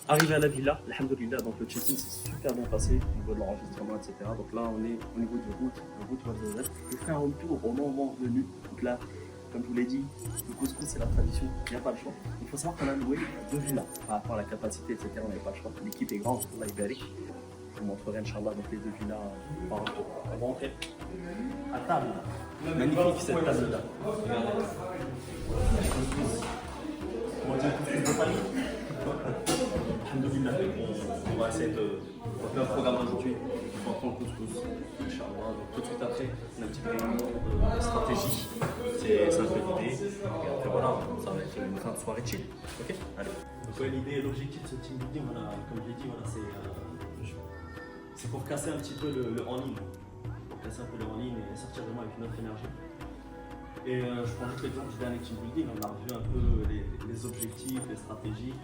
Arrivé à la villa, alhamdoulilah, donc le check-in s'est super bien passé au niveau de l'enregistrement, etc. Donc là, on est au niveau de route Ouarzazate. Je ferai un home tour au moment venu. Donc là, comme je vous l'ai dit, le couscous c'est la tradition, il n'y a pas le choix. Il faut savoir qu'on a loué deux villas par rapport à la capacité, etc. On n'avait pas le choix. L'équipe est grande, Allah barik. Je vous montrerai, Inch'Allah, donc les deux villas par rapport. On va rentrer à table. Magnifique cette table-là. Regardez. On va dire couscous de famille. Alhamdoulilah, on va essayer de faire un programme d'aujourd'hui. On va prendre le couscous, Inch'Allah. Donc tout de suite après, on a une petite réunion de stratégie. C'est un peu l'idée. Et après voilà, ça va être une fin de soirée chill. Ok. Allez. Donc ouais, l'idée et l'objectif de ce team building, voilà, comme je l'ai dit, voilà, c'est pour casser un petit peu le en ligne. Pour casser un peu le en ligne et sortir vraiment avec une autre énergie. Et je prends juste l'exemple du dernier team building, on a revu un peu les objectifs, les stratégies.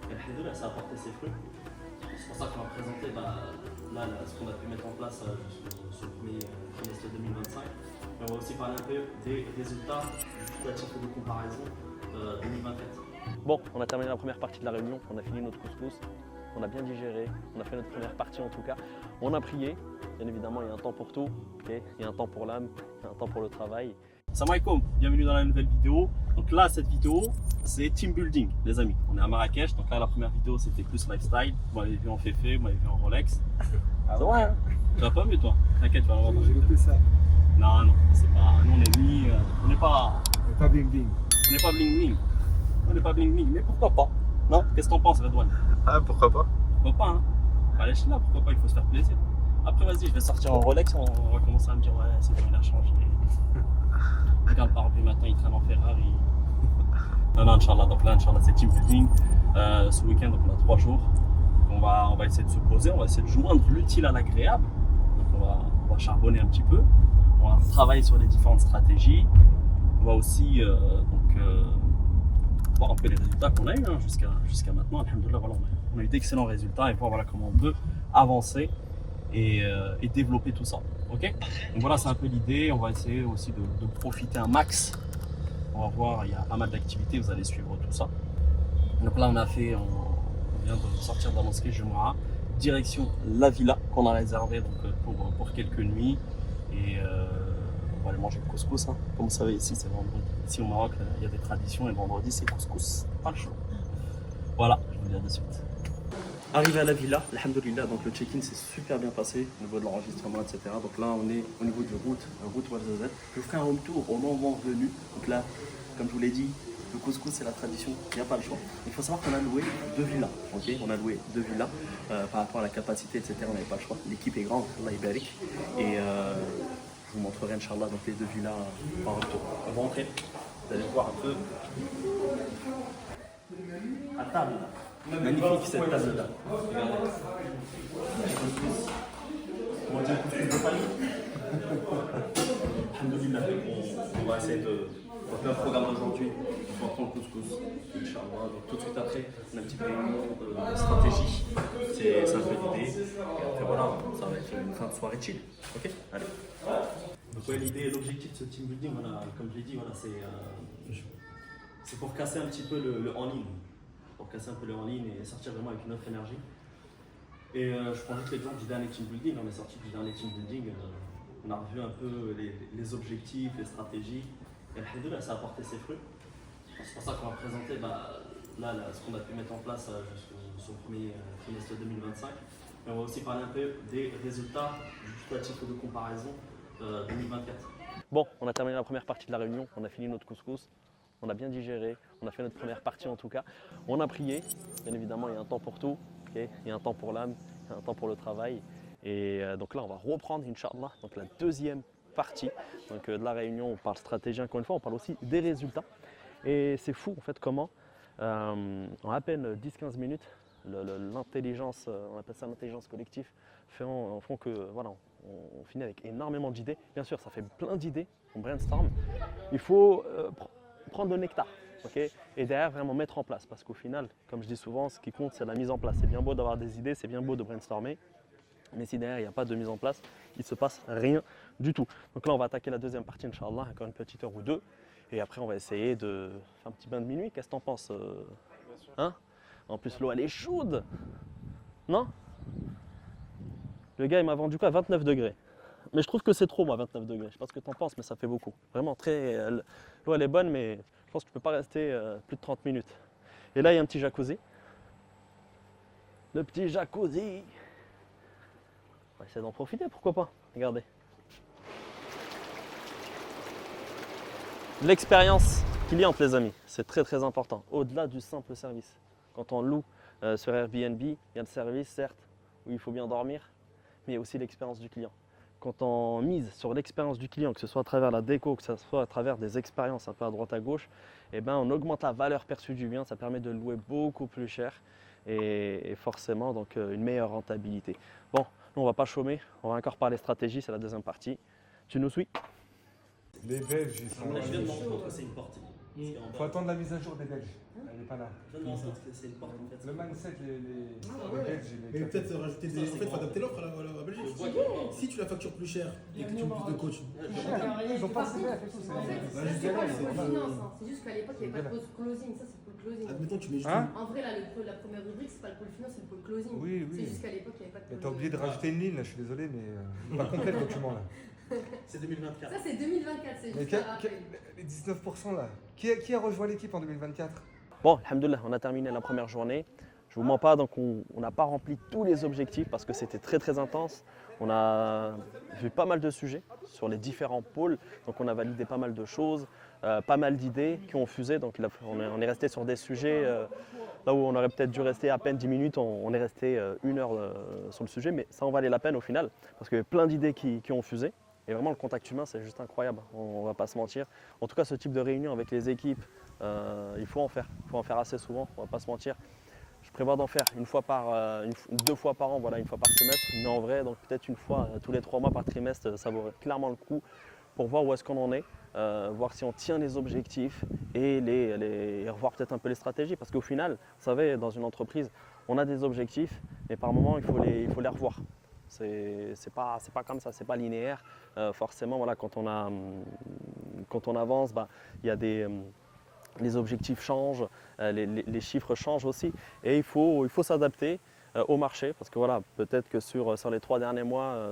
Et alhamdoulilah, ça a porté ses fruits. C'est pour ça qu'on va présenter ce qu'on a pu mettre en place sur le premier trimestre 2025. Mais on va aussi parler un peu des résultats à titre de comparaison 2024. Bon, on a terminé la première partie de la réunion, on a fini notre couscous, on a bien digéré, on a fait notre première partie en tout cas. On a prié, bien évidemment il y a un temps pour tout, okay, il y a un temps pour l'âme, il y a un temps pour le travail. Salam alaikum, bienvenue dans la nouvelle vidéo. Donc là, cette vidéo, c'est team building, les amis. On est à Marrakech, donc là, la première vidéo, c'était plus lifestyle. Vous m'avez vu en Féfé, vous m'avez vu en Rolex. Ah ouais, hein. Tu l'as pas vu, toi? T'inquiète, tu vas l'avoir dans J'ai le loupé ça. Non, c'est pas. Nous, on est ni. On n'est pas. Pas bling bling. On n'est pas bling bling. On n'est pas bling bling, mais pourquoi pas? Non? Qu'est-ce que t'en penses, Redouane? Ah, pourquoi pas? Pourquoi pas, hein? Allez, je suis là, pourquoi pas? Il faut se faire plaisir. Après, vas-y, je vais sortir en Rolex, on va commencer à me dire, ouais, c'est bon, il a changé. Regarde, par exemple, maintenant, il traîne en Ferrari. Non, Inch'Allah, donc là, Inch'Allah, c'est team building. Ce week-end, donc on a 3 jours. On va essayer de se poser, on va essayer de joindre l'utile à l'agréable. Donc on va charbonner un petit peu. On va travailler sur les différentes stratégies. On va aussi voir un peu les résultats qu'on a eu hein, jusqu'à maintenant. Alhamdoulilah, voilà, on a eu d'excellents résultats et voir voilà, comment on peut avancer et développer tout ça. Ok. Donc voilà, c'est un peu l'idée. On va essayer aussi de profiter un max. On va voir, il y a pas mal d'activités, vous allez suivre tout ça. Donc là, on vient de sortir de la mosquée Jumu'ah, direction la villa qu'on a réservée donc, pour quelques nuits. Et on va aller manger le couscous. Hein. Comme vous savez, ici c'est vendredi. Ici au Maroc, il y a des traditions et le vendredi c'est couscous. Pas le choix. Voilà, je vous dis à de suite. Arrivé à la villa, alhamdoulilah, donc le check-in s'est super bien passé au niveau de l'enregistrement, etc. Donc là, on est au niveau de route Ouarzazate. Je ferai un home tour au moment venu. Donc là, comme je vous l'ai dit, le couscous c'est la tradition, il n'y a pas le choix. Il faut savoir qu'on a loué deux villas, ok. On a loué deux villas par rapport à la capacité, etc. On n'avait pas le choix. L'équipe est grande, Allah barik. Et je vous montrerai, Inch'Allah, donc les deux villas par retour. On va rentrer, vous allez voir un peu. À table. Magnifique cette table-là. Regardez. On va dire couscous de famille. Alhamdoulilah, on va essayer de faire un programme d'aujourd'hui. On va prendre le couscous, Inch'Allah. Donc tout de suite après, on a une petite réunion de stratégie. C'est un peu l'idée. Et après voilà, ça va être une fin de soirée chill. Ok. Allez. Donc ouais, l'idée et l'objectif de ce team building, voilà, comme je l'ai dit, voilà, c'est pour casser un petit peu le en ligne. Pour casser un peu le en ligne et sortir vraiment avec une autre énergie. Et je prends juste l'exemple du dernier team building. On est sorti du dernier team building. On a revu un peu les objectifs, les stratégies. Et alhamdoulilah, ça a porté ses fruits. C'est pour ça qu'on va présenter ce qu'on a pu mettre en place sur le premier trimestre 2025. Mais on va aussi parler un peu des résultats juste à titre de comparaison 2024. Bon, on a terminé la première partie de la réunion, on a fini notre couscous, on a bien digéré, on a fait notre première partie en tout cas. On a prié, bien évidemment il y a un temps pour tout, okay, il y a un temps pour l'âme, il y a un temps pour le travail. Et donc là on va reprendre, Inch'Allah, donc la deuxième partie donc, de la réunion. On parle stratégie encore une fois, on parle aussi des résultats. Et c'est fou en fait comment en à peine 10-15 minutes, l'intelligence, on appelle ça l'intelligence collective, font que voilà, on finit avec énormément d'idées. Bien sûr, ça fait plein d'idées, on brainstorm. Il faut prendre le nectar, okay, et derrière vraiment mettre en place. Parce qu'au final, comme je dis souvent, ce qui compte, c'est la mise en place. C'est bien beau d'avoir des idées, c'est bien beau de brainstormer. Mais si derrière il n'y a pas de mise en place, il ne se passe rien du tout. Donc là, on va attaquer la deuxième partie, Inch'Allah, encore une petite heure ou deux. Et après, on va essayer de faire un petit bain de minuit. Qu'est-ce que tu en penses hein? En plus, l'eau, elle est chaude. Non? Le gars, il m'a vendu quoi? 29 degrés. Mais je trouve que c'est trop, moi, 29 degrés. Je sais pas ce que tu en penses, mais ça fait beaucoup. Vraiment, l'eau, elle est bonne, mais je pense que tu peux pas rester plus de 30 minutes. Et là, il y a un petit jacuzzi. Le petit jacuzzi. On va essayer d'en profiter, pourquoi pas? Regardez. L'expérience cliente, les amis, c'est très très important. Au-delà du simple service. Quand on loue sur Airbnb, il y a le service, certes, où il faut bien dormir, mais il y a aussi l'expérience du client. Quand on mise sur l'expérience du client, que ce soit à travers la déco, que ce soit à travers des expériences un peu à droite à gauche, eh ben, on augmente la valeur perçue du bien, ça permet de louer beaucoup plus cher et forcément donc une meilleure rentabilité. Bon, nous on ne va pas chômer, on va encore parler stratégie, c'est la deuxième partie. Tu nous suis? Les Belges, ils sont. Je viens de m'en compte que c'est une porte. Faut attendre la mise à jour des Belges. Elle n'est pas là. Je viens de m'en compte que c'est une porte en fait. Le mindset, les ouais. Belges, Mais peut-être rajouter des. En fait, faut adapter l'offre à la Belgique. Si tu la factures plus cher et que tu veux plus de coach. Ils ont pas de CPF et tout. En fait, ça, c'est pas le pôle finance. C'est juste qu'à l'époque, il n'y avait pas de closing. Ça, c'est le pôle closing. Admettons, tu mets juste. Hein? En vrai, là, la première rubrique, c'est pas le pôle finance, c'est le pôle closing. Oui, C'est oui. juste qu'à l'époque, il n'y avait pas de Mais closing. t'as oublié de rajouter une ligne, là, je suis désolé, mais pas complet le document là. C'est 2024. Ça, c'est 2024. C'est Mais juste un rappel. les 19% là, qui a rejoint l'équipe en 2024? Bon, alhamdoulilah, on a terminé la première journée. Je vous mens pas, donc on n'a pas rempli tous les objectifs parce que c'était très très intense. On a vu pas mal de sujets sur les différents pôles, donc on a validé pas mal de choses, pas mal d'idées qui ont fusé. Donc on est resté sur des sujets, là où on aurait peut-être dû rester à peine 10 minutes, on est resté 1 heure sur le sujet, mais ça en valait la peine au final parce qu'il y avait plein d'idées qui ont fusé. Et vraiment, le contact humain, c'est juste incroyable, on ne va pas se mentir. En tout cas, ce type de réunion avec les équipes, il faut en faire. Il faut en faire assez souvent, on ne va pas se mentir. Je prévois d'en faire 2 fois par an, voilà, 1 fois par semestre. Mais en vrai, donc peut-être 1 fois tous les 3 mois par trimestre, ça vaut clairement le coup pour voir où est-ce qu'on en est, voir si on tient les objectifs et revoir peut-être un peu les stratégies. Parce qu'au final, vous savez, dans une entreprise, on a des objectifs, mais par moment, il faut les revoir. C'est pas comme ça, c'est pas linéaire. Forcément, voilà, quand on avance, il y a les objectifs changent, les chiffres changent aussi, et il faut s'adapter au marché, parce que voilà, peut-être que sur les 3 derniers mois,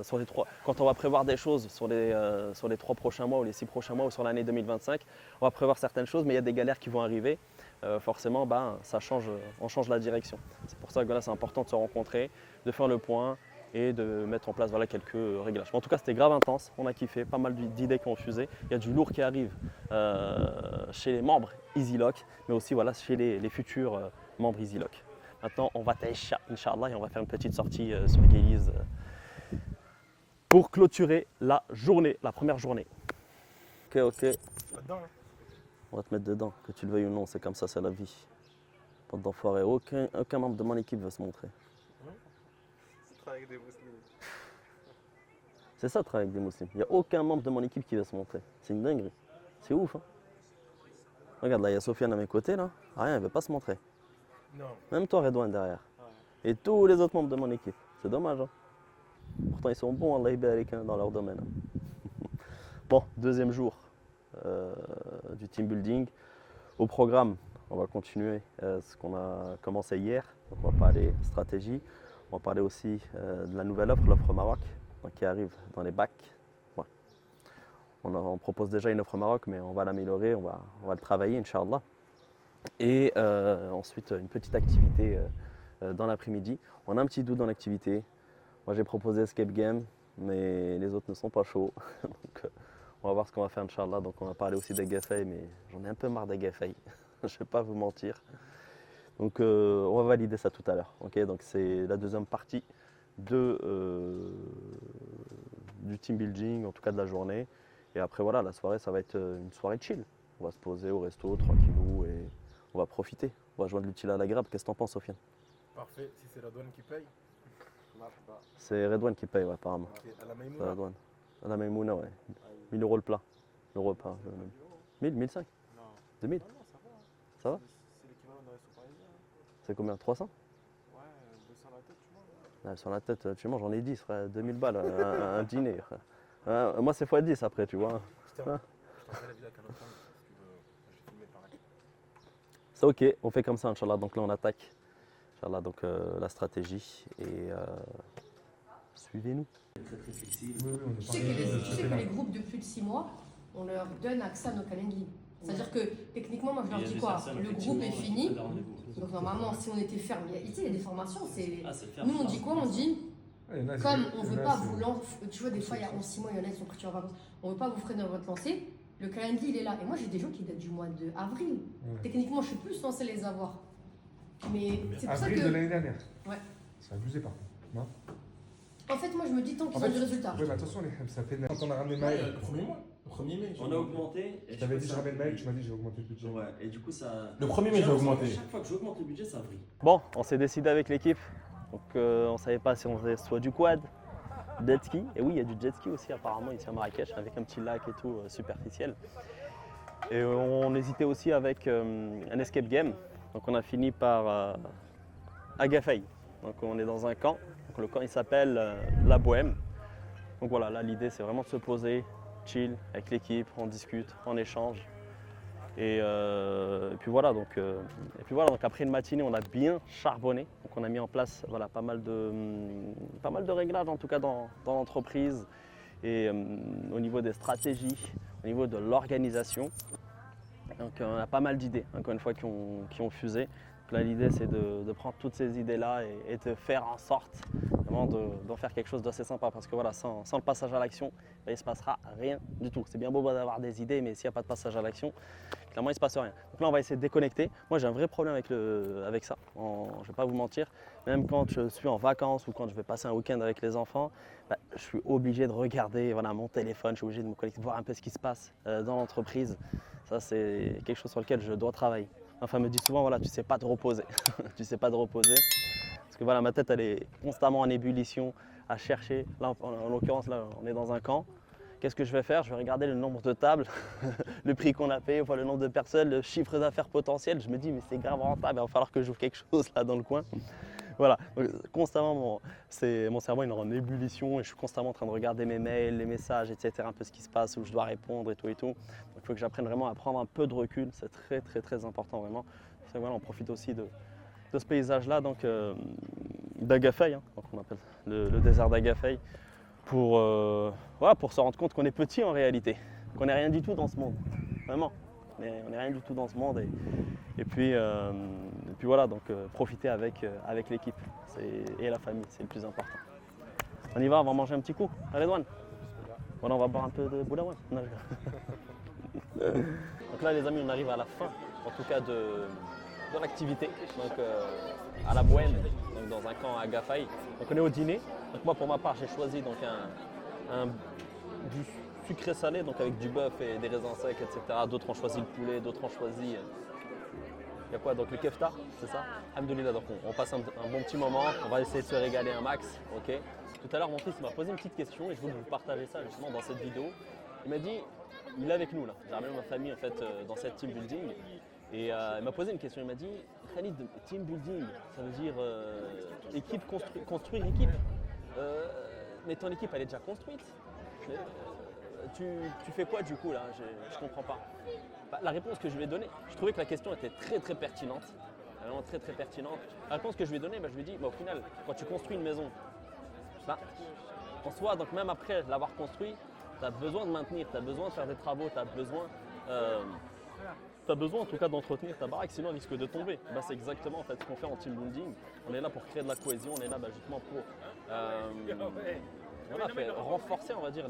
quand on va prévoir des choses sur les 3 prochains mois ou les 6 prochains mois ou sur l'année 2025, on va prévoir certaines choses, mais il y a des galères qui vont arriver. Forcément, on change la direction. C'est pour ça que voilà, c'est important de se rencontrer, de faire le point et de mettre en place voilà, quelques réglages. En tout cas, c'était grave intense, on a kiffé, pas mal d'idées qui ont fusé. Il y a du lourd qui arrive chez les membres EasyLock, mais aussi voilà, chez les futurs membres EasyLock. Maintenant, on va taïcha, Inch'Allah, et on va faire une petite sortie sur Guéliz pour clôturer la première journée. Ok. On va te mettre dedans, que tu le veuilles ou non, c'est comme ça, c'est la vie. Pas d'enfoiré, aucun membre de mon équipe veut se montrer. C'est ça, travailler avec des musulmans. Il n'y a aucun membre de mon équipe qui veut se montrer. C'est une dinguerie. C'est ouf. Hein. Regarde, là, il y a Sofiane à mes côtés. Là. Rien, elle ne veut pas se montrer. Non. Même toi, Redouane, derrière. Ouais. Et tous les autres membres de mon équipe. C'est dommage. Hein. Pourtant, ils sont bons, Allah barik, dans leur domaine. Bon, deuxième jour du team building. Au programme, on va continuer ce qu'on a commencé hier. Donc, on va parler stratégie. On va parler aussi de la nouvelle offre, l'offre Maroc, qui arrive dans les bacs. Ouais. On propose déjà une offre Maroc, mais on va l'améliorer, on va le travailler, Inch'Allah. Et ensuite, une petite activité dans l'après-midi. On a un petit doute dans l'activité. Moi, j'ai proposé Escape Game, mais les autres ne sont pas chauds. Donc, on va voir ce qu'on va faire, Inch'Allah. Donc, on va parler aussi des Gafay, mais j'en ai un peu marre des Gafay. Je ne vais pas vous mentir. Donc on va valider ça tout à l'heure. Okay, donc c'est la deuxième partie du team building, en tout cas de la journée. Et après voilà, la soirée, ça va être une soirée chill. On va se poser au resto tranquillou et on va profiter. On va joindre l'utile à l'agréable. Qu'est-ce que t'en penses, Sofiane? Parfait, si c'est Redouane qui paye. C'est Redouane qui paye, ouais, apparemment. Okay. À la C'est Maïmouna. Redouane. À la Maïmouna, ouais. 1000 € le plat. Le repas. 1000, 1005? Non. 2000? Non, ça va. Ça va? C'est l'équivalent d'un resto parisien. C'est combien? 300? Ouais, 200 la tête, tu vois. Sur la tête, tu manges, j'en ai 10, frère, 2000 balles, un dîner. Frère. Moi, c'est x10 après, tu vois. Je t'envoie la ville à Canopin, si tu veux. J'ai filmé pareil. C'est ok, on fait comme ça, Inch'Allah. Donc là, on attaque Inch'Allah, donc la stratégie et suivez-nous. Oui, oui, on est Tu sais que pas tu sais que les groupes de plus de 6 mois, on leur donne accès à nos calendriers. C'est-à-dire que techniquement, moi je leur dis quoi? Le groupe est fini. Donc normalement, si on était ferme, il y a des formations. Nous on dit quoi? On dit comme on ne veut pas vous lancer. Tu vois, des fois, en 6 mois, il y en a qui sont pris en vacances. On ne veut pas vous freiner dans votre lancée. Le calendrier, il est là. Et moi, j'ai des gens qui datent du mois d'avril. Techniquement, je suis plus censée les avoir. Mais c'est pour ça Avril que. de l'année dernière. Ouais. C'est abusé par contre. Non. En fait, moi, je me dis tant qu'ils En ont fait, du résultat. Oui, mais attention, ça fait. Quand on a ramené Ouais, Maël, le premier mois. Le 1er mai. On a augmenté. je t'avais dit je ramène Maël, tu m'as dit je vais augmenter le budget. Ouais, et du coup, ça. Le 1er mai, j'ai augmenté. Chaque fois que j'augmente le budget, ça vrille. Bon, on s'est décidé avec l'équipe. Donc on ne savait pas si on faisait soit du quad, jet ski. Et oui, il y a du jet ski aussi apparemment ici à Marrakech avec un petit lac et tout superficiel. Et on hésitait aussi avec un escape game. Donc on a fini par Agafay. Donc on est dans un camp. Donc, le camp il s'appelle La Bohème. Donc voilà, là l'idée c'est vraiment de se poser, chill avec l'équipe, on discute, on échange. Et puis voilà, donc après une matinée, on a bien charbonné. Donc on a mis en place voilà, pas mal de réglages en tout cas dans l'entreprise et au niveau des stratégies, au niveau de l'organisation. Donc on a pas mal d'idées, encore une fois, qui ont fusé. Donc là l'idée c'est de prendre toutes ces idées-là et de faire en sorte vraiment d'en faire quelque chose d'assez sympa. Parce que voilà, sans le passage à l'action, il ne se passera rien du tout. C'est bien beau d'avoir des idées, mais s'il n'y a pas de passage à l'action, clairement il ne se passe rien. Donc là on va essayer de déconnecter. Moi j'ai un vrai problème avec ça, je ne vais pas vous mentir. Même quand je suis en vacances ou quand je vais passer un week-end avec les enfants, je suis obligé de regarder mon téléphone, je suis obligé de me connecter, voir un peu ce qui se passe dans l'entreprise. Ça c'est quelque chose sur lequel je dois travailler. Enfin, me dit souvent, voilà, tu ne sais pas te reposer. Tu ne sais pas te reposer. Parce que voilà, ma tête, elle est constamment en ébullition, à chercher. Là, en l'occurrence, là, on est dans un camp. Qu'est-ce que je vais faire? Je vais regarder le nombre de tables, le prix qu'on a payé, le nombre de personnes, le chiffre d'affaires potentiel. Je me dis, mais c'est grave rentable, il va falloir que j'ouvre quelque chose là dans le coin. Voilà, donc, constamment, mon cerveau il est en ébullition et je suis constamment en train de regarder mes mails, les messages, etc., un peu ce qui se passe, où je dois répondre et tout et tout. Donc il faut que j'apprenne vraiment à prendre un peu de recul, c'est très très très important vraiment. Et voilà, on profite aussi de ce paysage-là, donc d'Agafay, donc on appelle le désert d'Agafay, pour se rendre compte qu'on est petit en réalité, qu'on n'est rien du tout dans ce monde, vraiment. Mais on n'est rien du tout dans ce monde et puis voilà, donc profiter avec l'équipe et la famille, c'est le plus important. On y va, on va manger un petit coup, allez Douane. Voilà, on va boire un peu de boulawan. Donc là les amis, on arrive à la fin en tout cas de l'activité, donc à la Bohème, donc dans un camp à Agafay. Donc on est au dîner, donc moi pour ma part j'ai choisi donc du sucré salé, donc avec du bœuf et des raisins secs, etc. D'autres ont choisi le poulet, d'autres ont choisi. Il y a quoi? Donc le kefta, c'est ça? Alhamdoulilah, donc on passe un bon petit moment, on va essayer de se régaler un max. Ok. Tout à l'heure, mon fils m'a posé une petite question et je voulais vous partager ça justement dans cette vidéo. Il m'a dit, il est avec nous là, j'ai ramené ma famille en fait dans cette team building et il m'a posé une question, il m'a dit, Khalid, team building, ça veut dire équipe, construire équipe. Mais ton équipe elle est déjà construite. Tu fais quoi du coup là? Je comprends pas. La réponse que je lui ai donnée, je trouvais que la question était très très pertinente. Vraiment très très pertinente. La réponse que je lui ai donnée, je lui ai dit, au final, quand tu construis une maison, en soi, donc même après l'avoir construit, tu as besoin de maintenir, tu as besoin de faire des travaux, tu as besoin en tout cas d'entretenir ta baraque, sinon elle risque de tomber. C'est exactement en fait, ce qu'on fait en team building. On est là pour créer de la cohésion, on est là justement pour renforcer on va dire,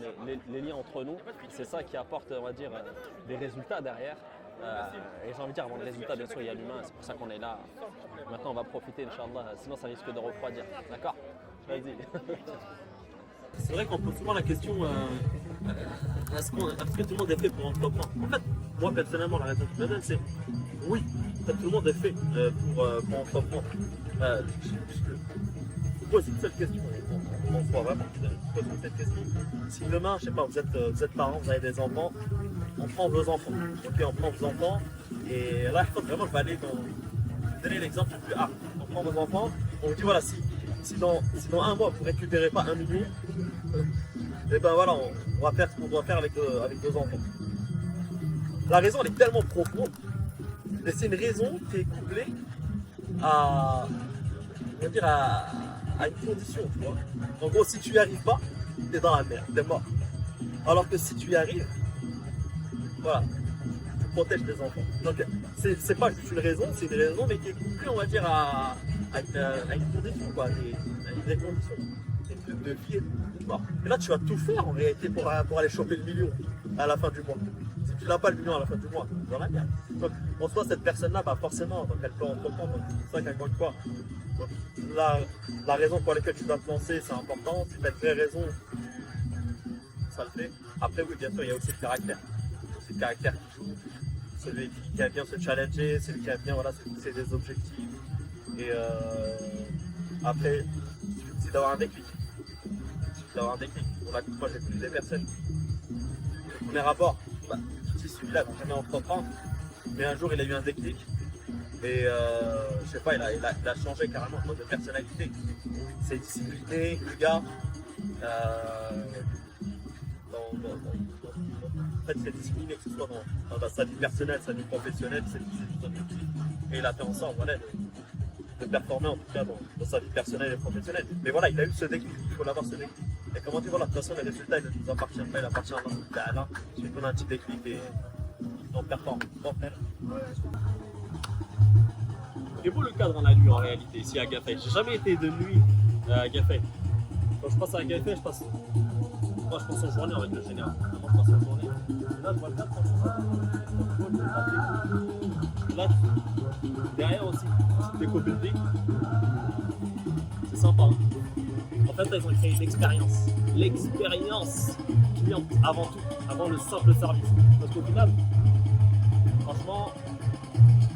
les liens entre nous. C'est ça qui apporte on va dire, des résultats derrière. Et j'ai envie de dire, avant le résultat, bien sûr, il y a l'humain, c'est pour ça qu'on est là. Maintenant, on va profiter, Inch'Allah, sinon ça risque de refroidir. D'accord? Vas-y. C'est vrai qu'on pose souvent la question est-ce que tout le monde est fait pour entreprendre? En fait, moi personnellement, la réponse que je me donne, c'est oui, tout le monde est fait pour entreprendre. Je pose une seule question, on se voit vraiment, je pose cette question. Si demain, je sais pas, vous êtes parents, vous avez des enfants, on prend vos enfants, ok, on prend vos enfants, et là, je pense vraiment, je vais aller donner l'exemple le plus hard. On prend vos enfants, on vous dit voilà, si dans un mois vous ne récupérez pas 1 million, et ben voilà, on va faire ce qu'on doit faire avec vos enfants. La raison elle est tellement profonde, mais c'est une raison qui est couplée à on va dire, à une condition, tu vois. En gros, si tu n'y arrives pas, t'es dans la merde, t'es mort. Alors que si tu y arrives, voilà, tu protèges tes enfants. Donc, c'est pas juste une raison, c'est une raison, mais qui est couplée, on va dire, à une condition, quoi, des conditions. Des trucs de vie et de mort. Et là, tu vas tout faire, en réalité, pour aller choper le million à la fin du mois. Si tu n'as pas le million à la fin du mois, tu es dans la merde. Donc, en soi, cette personne-là, bah, forcément, donc, elle peut entreprendre. C'est ça qu'encore une fois, donc, la raison pour laquelle tu dois te lancer, c'est important. Si tu as une vraie raison, ça le fait. Après, oui, bien sûr, il y a aussi le caractère. C'est le caractère qui joue. Celui qui aime bien se challenger, celui qui aime bien voilà, se fixer des objectifs. Et après, c'est d'avoir un déclic. Moi, j'ai connu des personnes. Le premier rapport, bah, si celui-là n'a jamais entreprendre, mais un jour, il a eu un déclic. Et je sais pas, il a changé carrément de personnalité. C'est discipliné, le gars. En fait, c'est discipliné, que ce soit dans sa vie personnelle, sa vie professionnelle, c'est des objectifs. Et il a fait en sorte voilà, de performer en tout cas dans sa vie personnelle et professionnelle. Mais voilà, il a eu ce déclic, il faut l'avoir ce déclic. Et comment dire, voilà, de toute façon, les résultats, ils ne nous appartiennent pas, ils appartiennent à l'un. Il faut donner un petit déclic et on performe. Bon, frère. C'est beau le cadre en a lu en réalité ici à Gafay. J'ai jamais été de nuit à Gafay. Quand je passe à Gafay, je passe en journée en règle générale. Moi, je passe en journée. Et là, je vois le cadre, là, derrière aussi, c'est l'éco-building. C'est sympa. Hein. En fait, là, ils ont créé une expérience. L'expérience cliente avant tout, avant le simple service. Parce qu'au final, franchement,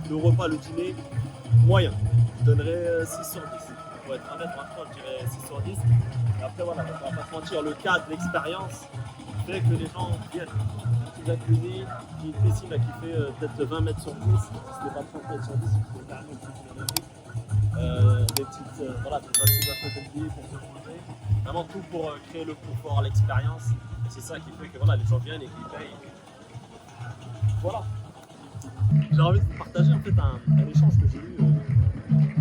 le repas, le dîner, moyen. Je donnerais 6 sur 10. Pour être honnête, maintenant, je dirais 6 sur 10. Et après, voilà, on va pas se mentir, le cadre, l'expérience fait que les gens viennent. Une petite cuisine, une piscine là, qui fait peut-être 20 mètres sur 10. C'était pas 30 mètres sur 10, c'était carrément une piscine olympique. Des petites, voilà, des assises à côté de vie pour se manger. Vraiment tout pour créer le confort, l'expérience. Et c'est ça qui fait que voilà, les gens viennent et qu'ils payent. Voilà. J'ai envie de vous partager en fait un échange que j'ai eu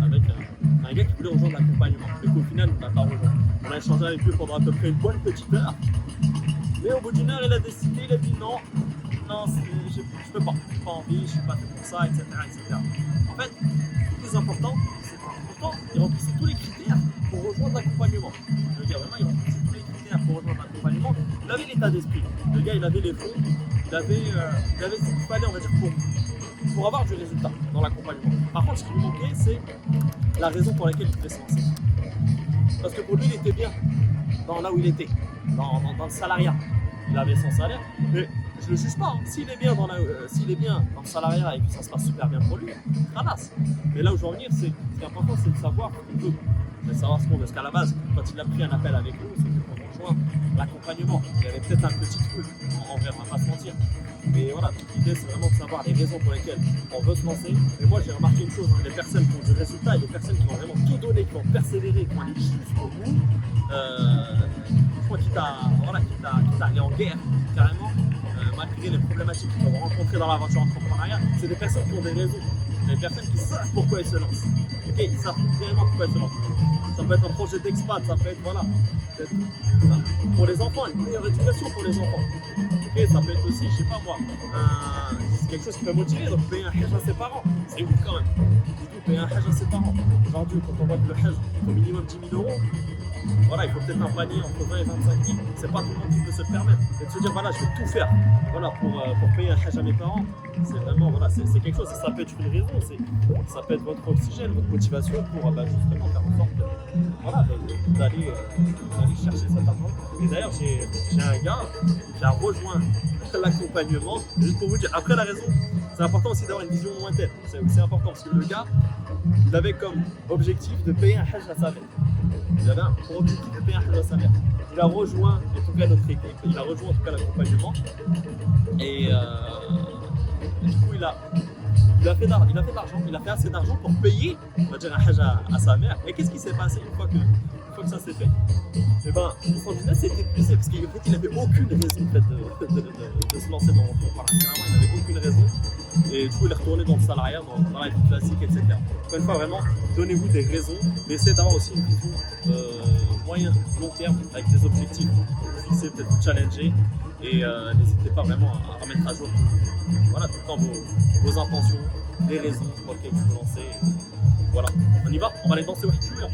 avec un gars qui voulait rejoindre l'accompagnement, mais qu'au final il n'a pas rejoint. On a échangé avec lui pendant à peu près une bonne petite heure, mais au bout d'une heure il a décidé, il a dit non, je peux pas, j'ai pas envie, je suis pas fait pour ça, etc. En fait, le plus important, c'est pourtant il remplissait tous les critères pour rejoindre l'accompagnement. Le gars vraiment il remplissait tous les critères pour rejoindre l'accompagnement. Il avait l'état d'esprit, le gars il avait les fonds, il avait ce qu'il fallait on va dire pour avoir du résultat dans l'accompagnement. Par contre, ce qui lui manquait, c'est la raison pour laquelle il voulait se lancer. Parce que pour lui, il était bien dans là où il était, dans le salariat. Il avait son salaire, mais je ne le juge pas. Hein. S'il est bien dans le salariat et que ça se passe super bien pour lui, ramasse. Mais là où je veux en venir, ce qui est important, c'est de savoir ce qu'on veut. De savoir ce qu'on veut. Parce qu'à la base, quand il a pris un appel avec nous, c'était pour rejoindre l'accompagnement. Il y avait peut-être un petit truc, en vrai, on ne va pas se mentir. Mais voilà, l'idée c'est vraiment de savoir les raisons pour lesquelles on veut se lancer. Et moi j'ai remarqué une chose, hein, les personnes qui ont du résultat et les personnes qui vont vraiment tout donner, qui vont persévérer, qui vont aller jusqu'au bout, je crois quitte à aller en guerre carrément, malgré les problématiques qu'ils vont rencontrer dans l'aventure entrepreneuriale, c'est des personnes qui ont des raisons, des personnes qui savent pourquoi elles se lancent. Okay, ils savent vraiment pourquoi elles se lancent. Ça peut être un projet d'expat, ça peut être voilà, pour les enfants, une meilleure éducation pour les enfants. Okay, ça peut être aussi, je sais pas moi, c'est quelque chose qui peut motiver, donc payer un hajj à ses parents, c'est ouf quand même. Du coup, payer un hajj à ses parents. Aujourd'hui, quand on voit que le hajj au minimum 10 000 €, voilà, il faut peut-être un panier entre 20 et 25 000. C'est pas tout le monde qui peut se le permettre. Et de se dire, voilà, je vais tout faire voilà, pour payer un hajj à mes parents, c'est vraiment, voilà, c'est quelque chose, ça peut être une raison, ça peut être votre oxygène, votre motivation pour justement faire en sorte voilà, d'aller chercher cet argent. Et d'ailleurs, j'ai un gars qui a rejoint l'accompagnement, juste pour vous dire, après la raison, c'est important aussi d'avoir une vision lointaine. C'est important parce que le gars, il avait comme objectif de payer un hajj à sa mère. Il avait pour objectif de payer un hajj à sa mère. Il a rejoint en tout cas notre équipe, il a rejoint en tout cas l'accompagnement. Et du coup, il a il a fait de l'argent, il a fait assez d'argent pour payer, on va dire, un hajj à sa mère. Et qu'est-ce qui s'est passé une fois que ça s'est fait? Et ben, son business s'est épuisé parce qu'en fait, il n'avait aucune raison en fait, de se lancer dans l'entrepreneuriat. Il n'avait aucune raison. Et du coup, il est retourné dans le salariat, dans la vie classique, etc. Encore une fois, vraiment, donnez-vous des raisons, mais essayez d'avoir aussi une vision moyen, long terme, avec des objectifs. Fixer, peut-être vous challenger. Et n'hésitez pas vraiment à mettre à jour voilà, tout le temps vos intentions, les raisons pour lesquelles vous vous lancez. Voilà, on y va, on va aller danser au Hikouya.